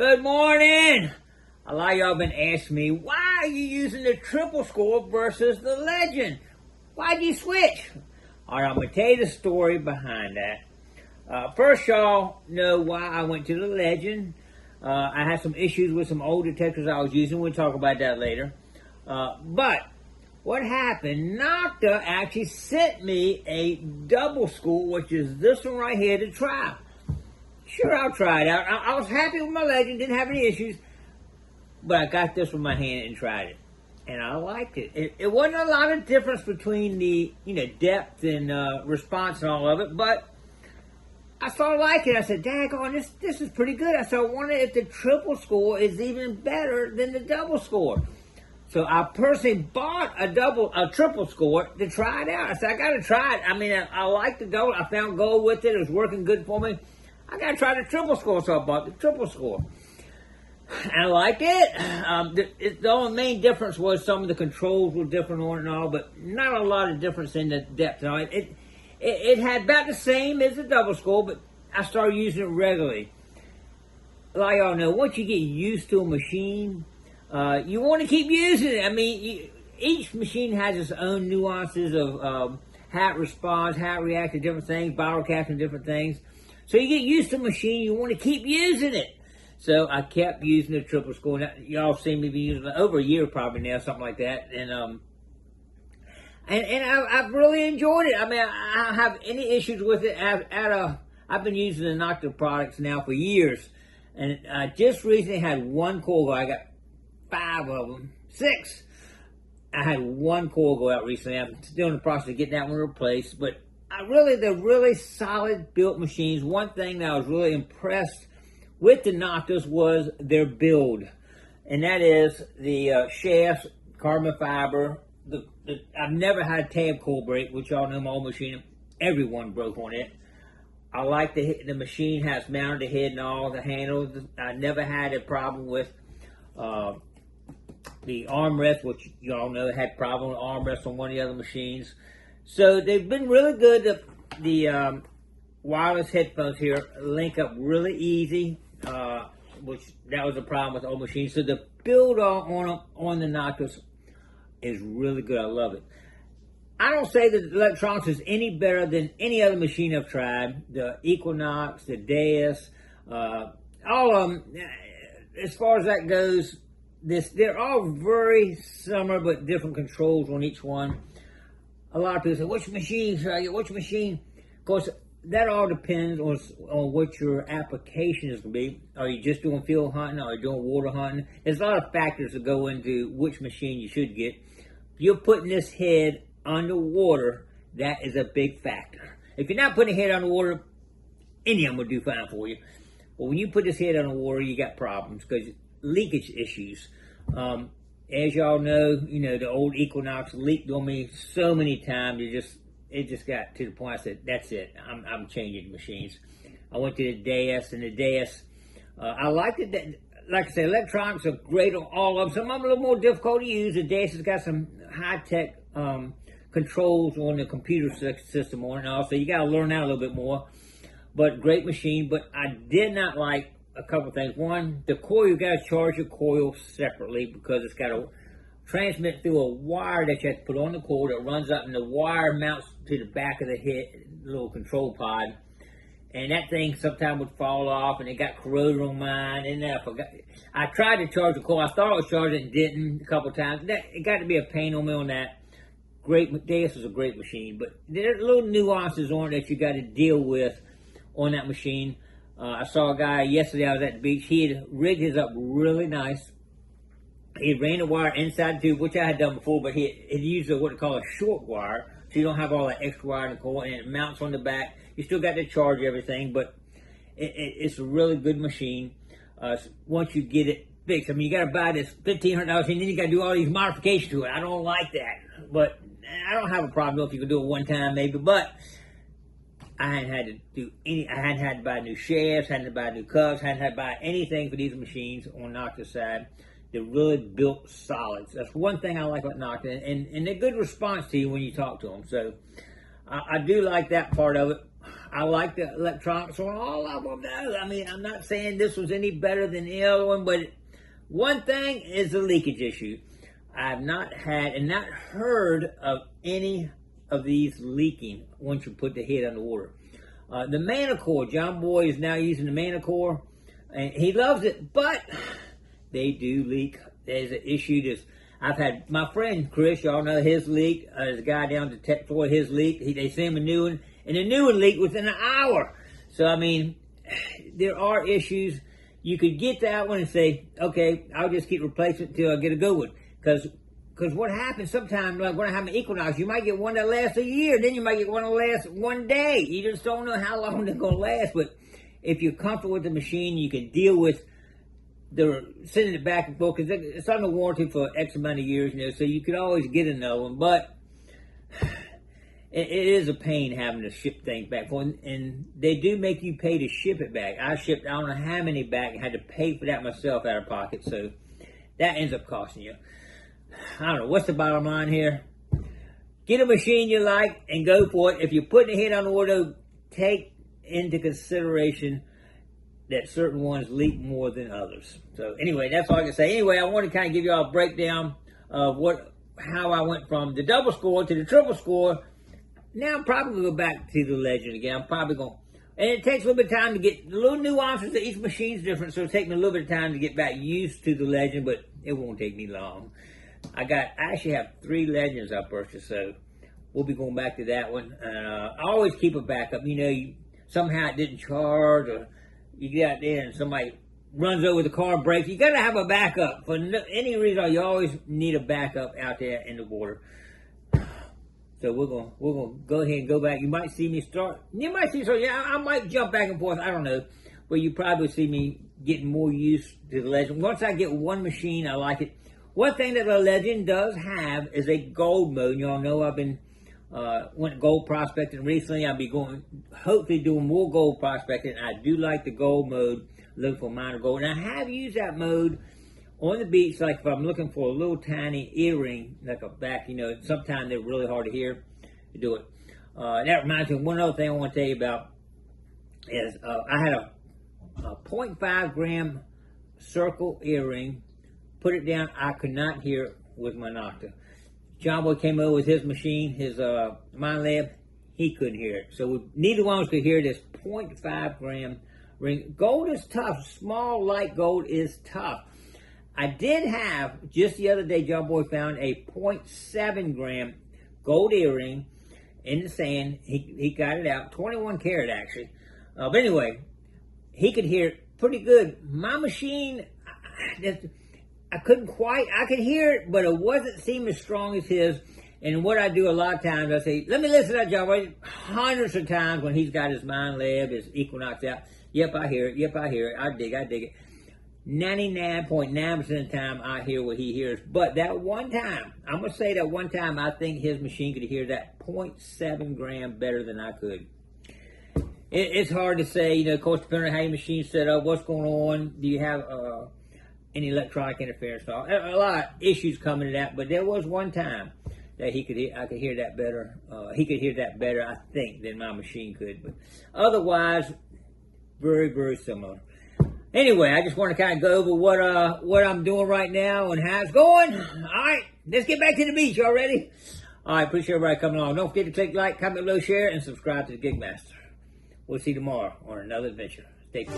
Good morning. A lot of y'all been asking me, why are you using the triple score versus the legend? Why'd you switch? All right, I'm going to tell you the story behind that. First, y'all know why I went to the legend. I had some issues with some old detectors I was using. We'll talk about that later. But what happened, Nokta actually sent me a double score, which is this one right here, to try. Sure, I'll try it out. I was happy with my legend, didn't have any issues. But I got this with my hand and tried it. And I liked it. It wasn't a lot of difference between the depth and response and all of it, but I started liking it. I said, daggone, this is pretty good. I said, I wonder if the triple score is even better than the double score. So I personally bought a triple score to try it out. I said, I got to try it. I mean, I like the double. I found gold with it. It was working good for me. I got to try the triple score, so I bought the triple score. I liked it. The only main difference was some of the controls were different on it and all, but not a lot of difference in the depth. It had about the same as the double score, but I started using it regularly. Like y'all know, once you get used to a machine, you want to keep using it. I mean, each machine has its own nuances of how it responds, how it reacts to different things, bottle caps and different things. So you get used to the machine, you want to keep using it. So I kept using the triple score. Now, y'all seen me be using it over a year probably now, something like that. And I've really enjoyed it. I mean, I don't have any issues with it. I've been using the Nokta products now for years. And I just recently had one coil go. I got 5 of them. 6. I had one coil go out recently. I'm still in the process of getting that one replaced. But they're really solid built machines. One thing that I was really impressed with the Noktas was their build. And that is the shafts, carbon fiber. I've never had a tab coil break, which y'all know my old machine. Everyone broke on it. I like the machine has mounted the head and all the handles. I never had a problem with the armrest, which y'all know had problem with armrest on one of the other machines. So they've been really good. The wireless headphones here link up really easy, which that was a problem with the old machines. So the build on the Noktas is really good. I love it. I don't say that the electronics is any better than any other machine I've tried. The Equinox, the Deus, all of them. As far as that goes, they're all very similar but different controls on each one. A lot of people say, which machine should I get? Which machine? Of course, that all depends on what your application is going to be. Are you just doing field hunting? Are you doing water hunting? There's a lot of factors that go into which machine you should get. If you're putting this head underwater, that is a big factor. If you're not putting a head underwater, any of them will do fine for you. But when you put this head underwater, you got problems because leakage issues. As y'all know, the old Equinox leaked on me so many times. It just got to the point I said, that's it. I'm changing machines. I went to the Deus, and the Deus, I liked it. Like I said, electronics are great on all of them. Some of them are a little more difficult to use. The Deus has got some high-tech controls on the computer system on it, and also you got to learn that a little bit more. But great machine. But I did not like a couple things. One, the coil, you got to charge your coil separately because it's got to transmit through a wire that you have to put on the coil that runs up, and the wire mounts to the back of the head, little control pod. And that thing sometimes would fall off, and it got corroded on mine. And I forgot. I tried to charge the coil. I thought I was charging it, didn't a couple times. It got to be a pain on me on that. Great, Deus is a great machine, but there's little nuances on it that you got to deal with on that machine. I saw a guy yesterday. I was at the beach. He had rigged his up really nice. He ran the wire inside the tube, which I had done before, but he used what they call a short wire, so you don't have all that extra wire in the coil, and it mounts on the back. You still got to charge everything, but it's a really good machine. Once you get it fixed, I mean, you got to buy this $1,500 machine, then you got to do all these modifications to it. I don't like that, but I don't have a problem if you can do it one time maybe, but I hadn't had to do I hadn't had to buy new shafts, hadn't had to buy new cups, hadn't had to buy anything for these machines on Nokta side. They're really built solid. So that's one thing I like about Nokta, and they're good response to you when you talk to them. So I do like that part of it. I like the electronics on all of them though. I mean, I'm not saying this was any better than the other one, but one thing is the leakage issue. I've not had and not heard of any of these leaking once you put the head underwater. The Manicore, John Boy is now using the Manicore, and he loves it, but they do leak. There's an issue. I've had my friend Chris, y'all know his leak. There's a guy down at Detector, his leak. They sent him a new one, and the new one leaked within an hour. So, I mean, there are issues. You could get that one and say, okay, I'll just keep replacing it until I get a good one. Because what happens sometimes, like when I have an Equinox, you might get one that lasts a year, then you might get one that lasts one day. You just don't know how long they're going to last. But if you're comfortable with the machine, you can deal with sending it back and forth, because it's under warranty for X amount of years, so you can always get another one. But it is a pain having to ship things back, and they do make you pay to ship it back. I shipped I don't know how many back and had to pay for that myself out of pocket, so that ends up costing you. I don't know, what's the bottom line here? Get a machine you like and go for it. If you're putting a head on the water, take into consideration that certain ones leak more than others. So anyway, that's all I can say. Anyway, I want to kind of give you all a breakdown of how I went from the double score to the triple score. Now I'm probably going to go back to the legend again. I'm probably going, and it takes a little bit of time to get the little nuances. Each machine's different, so it'll take me a little bit of time to get back used to the legend, but it won't take me long. I actually have 3 legends I purchased, so we'll be going back to that one. I always keep a backup. Somehow it didn't charge, or you get out there and somebody runs over the car and breaks. You got to have a backup for any reason. You always need a backup out there in the water. So we're gonna go ahead and go back. You might see me start. You might see I might jump back and forth. I don't know, but you probably see me getting more used to the legend. Once I get one machine, I like it. One thing that the legend does have is a gold mode. Y'all know I've been went gold prospecting recently. I'll be hopefully doing more gold prospecting. I do like the gold mode, looking for minor gold. And I have used that mode on the beach, like if I'm looking for a little tiny earring, like a back, sometimes they're really hard to hear. You do it. That reminds me of one other thing I want to tell you about is I had a 0.5 gram circle earring. Put it down. I could not hear it with my Nokta. John Boy came over with his machine, his Mind Lab. He couldn't hear it. So neither one of us could hear this 0.5 gram ring. Gold is tough. Small, light gold is tough. I did have, just the other day, John Boy found a 0.7 gram gold earring in the sand. He got it out. 21 karat, actually. But anyway, he could hear it pretty good. My machine, I could hear it, but it wasn't seem as strong as his. And what I do a lot of times, I say, let me listen to that, John Boy. Hundreds of times when he's got his Mind Lab, his Equinox out. Yep, I hear it. Yep, I hear it. I dig it. 99.9% of the time, I hear what he hears. But that one time, I'm going to say that one time, I think his machine could hear that 0.7 gram better than I could. It's hard to say, of course, depending on how your machine's set up, what's going on. Do you have any electronic interference? A lot of issues coming to that, but there was one time that I could hear that better. He could hear that better, I think, than my machine could. But otherwise, very, very similar. Anyway, I just want to kind of go over what I'm doing right now and how it's going. All right, let's get back to the beach. Y'all ready? All right, appreciate everybody coming along. Don't forget to click like, comment below, share, and subscribe to the Gigmaster. We'll see you tomorrow on another adventure. Stay cool.